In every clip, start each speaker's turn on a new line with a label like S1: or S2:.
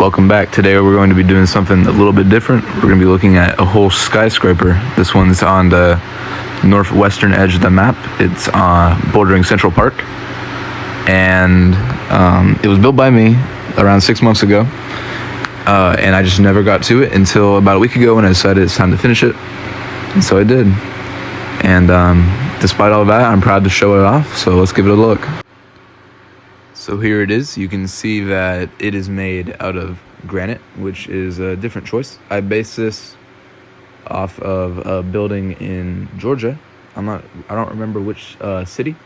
S1: Welcome back. Today we're going to be doing something a little bit different. We're going to be looking at a whole skyscraper. This one's on the northwestern edge of the map. It's bordering Central Park. And it was built by me around 6 months ago. And I just never got to it until about a week ago when I decided it's time to finish it. And so I did. And despite all of that, I'm proud to show it off. So let's give it a look. So here it is. You can see that it is made out of granite, which is a different choice. I based this off of a building in Georgia. I don't remember which city,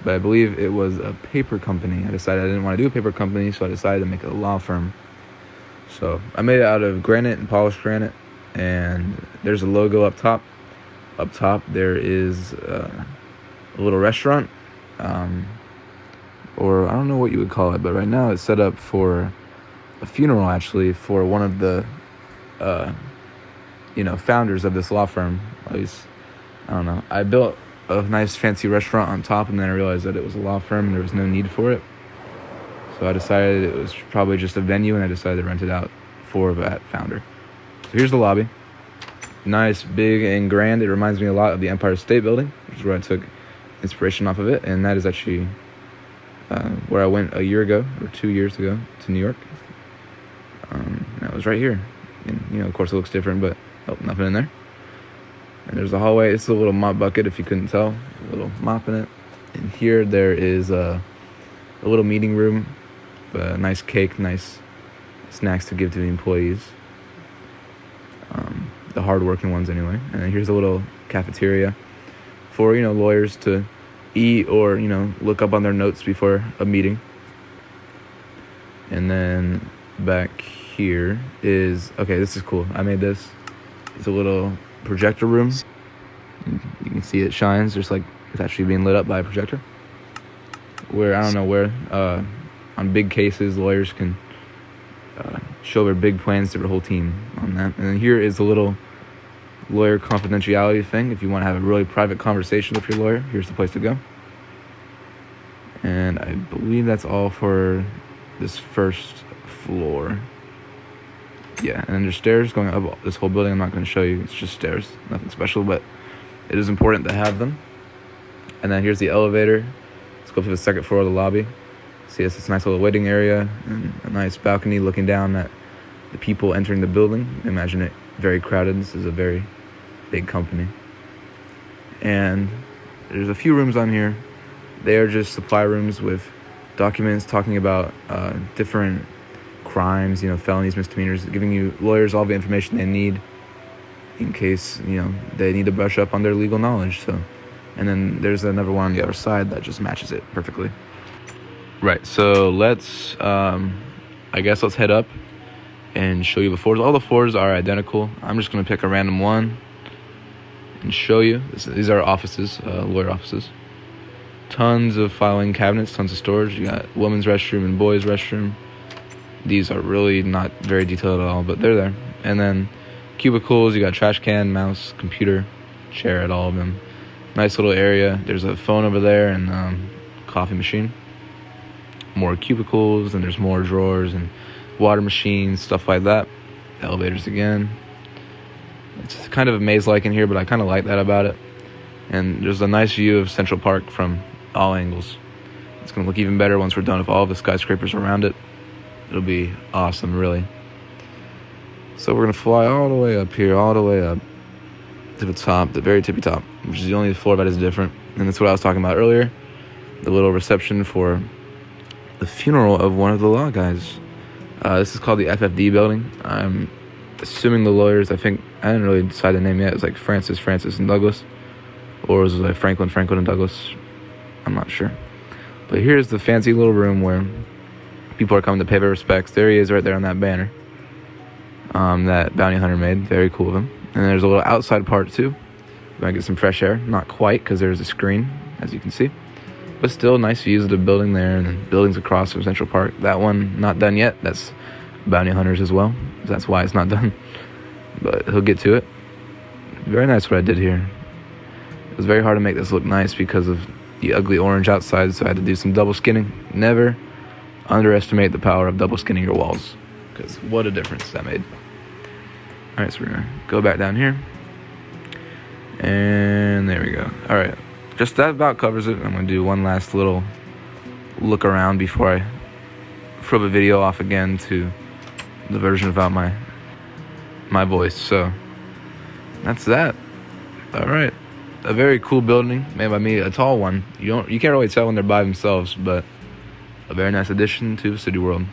S1: but I believe it was a paper company. I decided I didn't want to do a paper company, so I decided to make a law firm. So I made it out of granite and polished granite, and there's a logo up top. Up top there is a little restaurant. Or I don't know what you would call it, but right now it's set up for a funeral, actually, for one of the, founders of this law firm. At least, I don't know. I built a nice fancy restaurant on top, and then I realized that it was a law firm and there was no need for it. So I decided it was probably just a venue, and I decided to rent it out for that founder. So here's the lobby. Nice, big, and grand. It reminds me a lot of the Empire State Building, which is where I took inspiration off of it, and that is actually where I went a year ago or 2 years ago to New York. That was right here. And, of course it looks different, but nothing in there. And there's a hallway. It's a little mop bucket, if you couldn't tell. A little mop in it. And here there is a little meeting room, a nice cake, nice snacks to give to the employees. The hard-working ones, anyway. And then here's a little cafeteria for, lawyers to eat or, look up on their notes before a meeting. And then back here is, okay, this is cool. I made this. It's a little projector room. You can see it shines just like it's actually being lit up by a projector. Where, I don't know where, on big cases, lawyers can show their big plans to their whole team on that. And then here is a little lawyer confidentiality thing. If you want to have a really private conversation with your lawyer, here's the place to go. And I believe that's all for this first floor. Yeah, and then there's stairs going up this whole building. I'm not going to show you. It's just stairs. Nothing special, but it is important to have them. And then here's the elevator. Let's go to the second floor of the lobby. See, it's this nice little waiting area and a nice balcony looking down at the people entering the building. Imagine it very crowded. This is a very big company. And there's a few rooms on here. They are just supply rooms with documents talking about different crimes, felonies, misdemeanors, giving you lawyers all the information they need in case, they need to brush up on their legal knowledge. So, and then there's another one on the other side that just matches it perfectly. Right, so let's head up and show you the floors. All the floors are identical. I'm just going to pick a random one and show you. These are offices, lawyer offices. Tons of filing cabinets, tons of storage. You got women's restroom and boys' restroom. These are really not very detailed at all, but they're there. And then cubicles, you got trash can, mouse, computer, chair at all of them. Nice little area. There's a phone over there and coffee machine. More cubicles, and there's more drawers and water machines, stuff like that. Elevators again. It's kind of a maze-like in here, but I kind of like that about it. And there's a nice view of Central Park from all angles. It's going to look even better once we're done with all the skyscrapers around it. It'll be awesome, really. So we're going to fly all the way up here, all the way up to the top, the very tippy top, which is the only floor that is different. And that's what I was talking about earlier, the little reception for the funeral of one of the law guys. This is called the F.F.D building. I'm assuming the lawyers, I didn't really decide the name yet. It was like Francis, and Douglas. Or was it like Franklin, and Douglas? I'm not sure. But here's the fancy little room where people are coming to pay their respects. There he is right there on that banner that Bounty Hunter made. Very cool of him. And there's a little outside part too. We're going to get some fresh air. Not quite, because there's a screen, as you can see. But still, nice views of the building there, and then buildings across from Central Park. That one, not done yet. That's Bounty Hunters as well. That's why it's not done. But he'll get to it. Very nice what I did here. It was very hard to make this look nice because of the ugly orange outside, so I had to do some double skinning. Never underestimate the power of double skinning your walls. because what a difference that made. All right, so we're gonna go back down here, and there we go. All right, just that about covers it. I'm gonna do one last little look around before I throw the video off again to the version about my voice. So that's that. All right, a very cool building made by me, a tall one. You can't really tell when they're by themselves, but a very nice addition to City World.